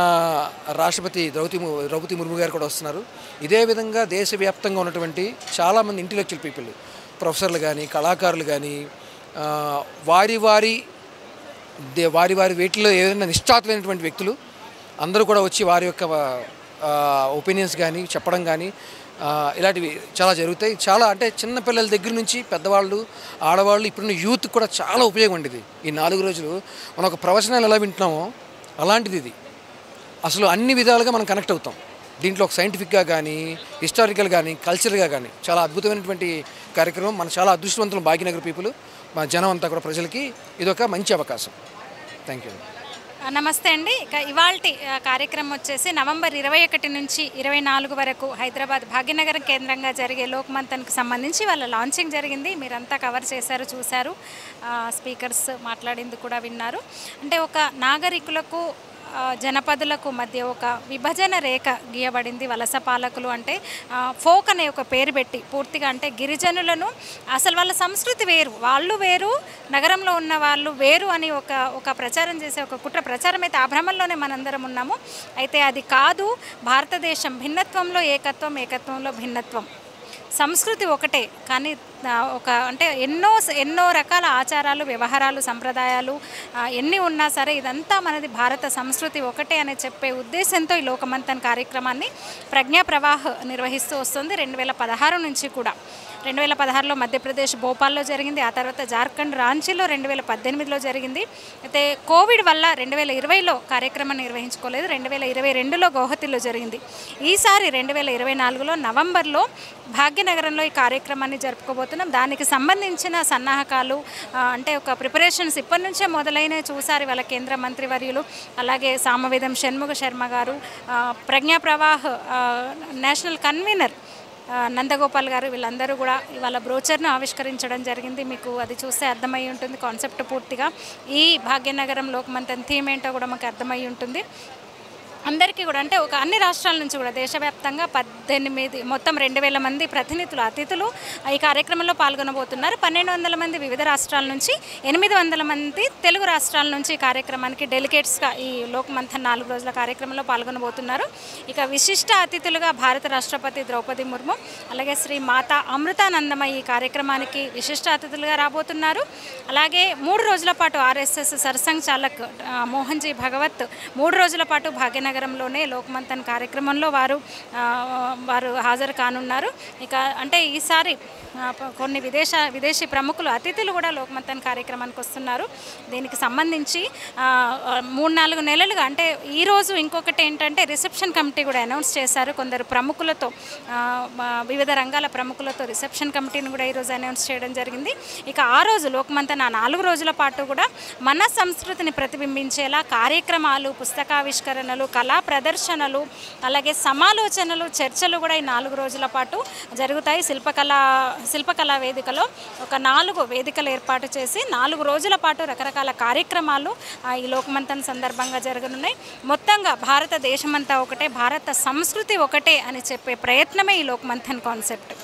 రాష్ట్రపతి ద్రౌపది ముర్ము గారు కూడా వస్తున్నారు. ఇదే విధంగా దేశవ్యాప్తంగా ఉన్నటువంటి చాలామంది ఇంటెలెక్చువల్ పీపుల్, ప్రొఫెసర్లు కానీ, కళాకారులు కానీ, వారి వీటిలో ఏదైనా నిష్ఠాతులైనటువంటి వ్యక్తులు అందరూ కూడా వచ్చి వారి యొక్క ఒపీనియన్స్ కానీ చెప్పడం కానీ ఇలాంటివి చాలా జరుగుతాయి. చాలా అంటే చిన్నపిల్లల దగ్గర నుంచి పెద్దవాళ్ళు, ఆడవాళ్ళు, ఇప్పుడున్న యూత్ కూడా చాలా ఉపయోగం ఉండేది. ఈ 4 రోజులు మనం ఒక ప్రవచనాలు ఎలా వింటున్నామో అలాంటిది ఇది. అసలు అన్ని విధాలుగా మనం కనెక్ట్ అవుతాం దీంట్లో. ఒక సైంటిఫిక్గా కానీ, హిస్టారికల్ కానీ, కల్చర్గా కానీ చాలా అద్భుతమైనటువంటి కార్యక్రమం. మన చాలా అదృష్టవంతులు భాగ్యనగర్ పీపుల్, మా జనం అంతా కూడా. ప్రజలకి ఇదొక మంచి అవకాశం. Thank you. నమస్తే అండి. ఇక ఇవాల్టి కార్యక్రమం వచ్చేసి నవంబర్ 21 నుంచి 24 వరకు హైదరాబాద్ భాగ్యనగరం కేంద్రంగా జరిగే లోక్ మంథన్కి సంబంధించి వాళ్ళ లాంచింగ్ జరిగింది. మీరంతా కవర్ చేశారు, చూశారు, స్పీకర్స్ మాట్లాడింది కూడా విన్నారు. అంటే ఒక నాగరికులకు జనపదులకు మధ్య ఒక విభజన రేఖ గీయబడింది. వలస పాలకులు అంటే ఫోక్ అనే ఒక పేరు పెట్టి పూర్తిగా అంటే గిరిజనులను అసలు వాళ్ళ సంస్కృతి వేరు, వాళ్ళు వేరు, నగరంలో ఉన్న వాళ్ళు వేరు అని ఒక ప్రచారం చేసే ఒక కుట్ర ప్రచారం అయితే ఆ భ్రమంలోనే మనందరం ఉన్నాము. అయితే అది కాదు. భారతదేశం భిన్నత్వంలో ఏకత్వం, ఏకత్వంలో భిన్నత్వం. సంస్కృతి ఒకటే కానీ ఒక అంటే ఎన్నో రకాల ఆచారాలు, వ్యవహారాలు, సంప్రదాయాలు ఎన్ని ఉన్నా సరే ఇదంతా మనది భారత సంస్కృతి ఒకటే అని చెప్పే ఉద్దేశంతో ఈ లోకమంథన్ కార్యక్రమాన్ని ప్రజ్ఞా ప్రవాహ్ నిర్వహిస్తూ వస్తుంది. 2016 నుంచి కూడా. 2016లో మధ్యప్రదేశ్ భోపాల్లో జరిగింది. ఆ తర్వాత జార్ఖండ్ రాంచీలో 2018లో జరిగింది. అయితే కోవిడ్ వల్ల 2020లో కార్యక్రమం నిర్వహించుకోలేదు. 2022లో గౌహతిలో జరిగింది. ఈసారి 2024లో నవంబర్లో భాగ్యనగరంలో ఈ కార్యక్రమాన్ని జరుపుకోబోతున్నాం. దానికి సంబంధించిన సన్నాహకాలు అంటే ఒక ప్రిపరేషన్స్ ఇప్పటి నుంచే మొదలైన చూసారు వాళ్ళ కేంద్ర మంత్రివర్యులు, అలాగే సామవేదం షణ్ముగ శర్మ గారు, ప్రజ్ఞా ప్రవాహ్ నేషనల్ కన్వీనర్ నందగోపాల్ గారు, వీళ్ళందరూ కూడా ఇవాళ బ్రోచర్ను ఆవిష్కరించడం జరిగింది. మీకు అది చూస్తే అర్థమై ఉంటుంది కాన్సెప్ట్ పూర్తిగా. ఈ భాగ్యనగరం లోక్ మంథన్ థీమ్ ఏంటో కూడా మాకు అర్థమై ఉంటుంది. అందరికీ కూడా అంటే ఒక అన్ని రాష్ట్రాల నుంచి కూడా దేశవ్యాప్తంగా 18 మొత్తం 2000 మంది ప్రతినిధులు, అతిథులు ఈ కార్యక్రమంలో పాల్గొనబోతున్నారు. 1200 మంది వివిధ రాష్ట్రాల నుంచి, 800 మంది తెలుగు రాష్ట్రాల నుంచి ఈ కార్యక్రమానికి డెలిగేట్స్గా ఈ లోక్ మంథన్ 4 రోజుల కార్యక్రమంలో పాల్గొనబోతున్నారు. ఇక విశిష్ట అతిథులుగా భారత రాష్ట్రపతి ద్రౌపది ముర్ము, అలాగే శ్రీ మాతా అమృతానందమయ్య ఈ కార్యక్రమానికి విశిష్ట అతిథులుగా రాబోతున్నారు. అలాగే 3 రోజుల పాటు RSS సర్సంఘ్ చాలక్ మోహన్జీ భగవత్ 3 రోజుల పాటు భాగ్యనగరంలోనే లోక్ మంథన్ కార్యక్రమంలో వారు హాజరు కానున్నారు. ఇక అంటే ఈసారి కొన్ని విదేశీ ప్రముఖులు, అతిథులు కూడా లోక్ మంథన్ కార్యక్రమానికి వస్తున్నారు. దీనికి సంబంధించి 3-4 నెలలుగా అంటే ఈరోజు ఇంకొకటి ఏంటంటే రిసెప్షన్ కమిటీ కూడా అనౌన్స్ చేశారు. కొందరు ప్రముఖులతో, వివిధ రంగాల ప్రముఖులతో రిసెప్షన్ కమిటీని కూడా ఈరోజు అనౌన్స్ చేయడం జరిగింది. ఇక ఆ రోజు లోక్ మంథన్ 4 రోజుల పాటు కూడా మన సంస్కృతిని ప్రతిబింబించేలా కార్యక్రమాలు, పుస్తకావిష్కరణలు, కళా ప్రదర్శనలు, అలాగే సమాలోచనలు, చర్చలు కూడా ఈ 4 రోజుల పాటు జరుగుతాయి. శిల్పకళా వేదికలో ఒక 4 వేదికలు ఏర్పాటు చేసి 4 రోజుల పాటు రకరకాల కార్యక్రమాలు ఈ లోక్ మంథన్ సందర్భంగా జరగనున్నాయి. మొత్తంగా భారతదేశమంతా ఒకటే, భారత సంస్కృతి ఒకటే అని చెప్పే ప్రయత్నమే ఈ లోక్ మంథన్ కాన్సెప్ట్.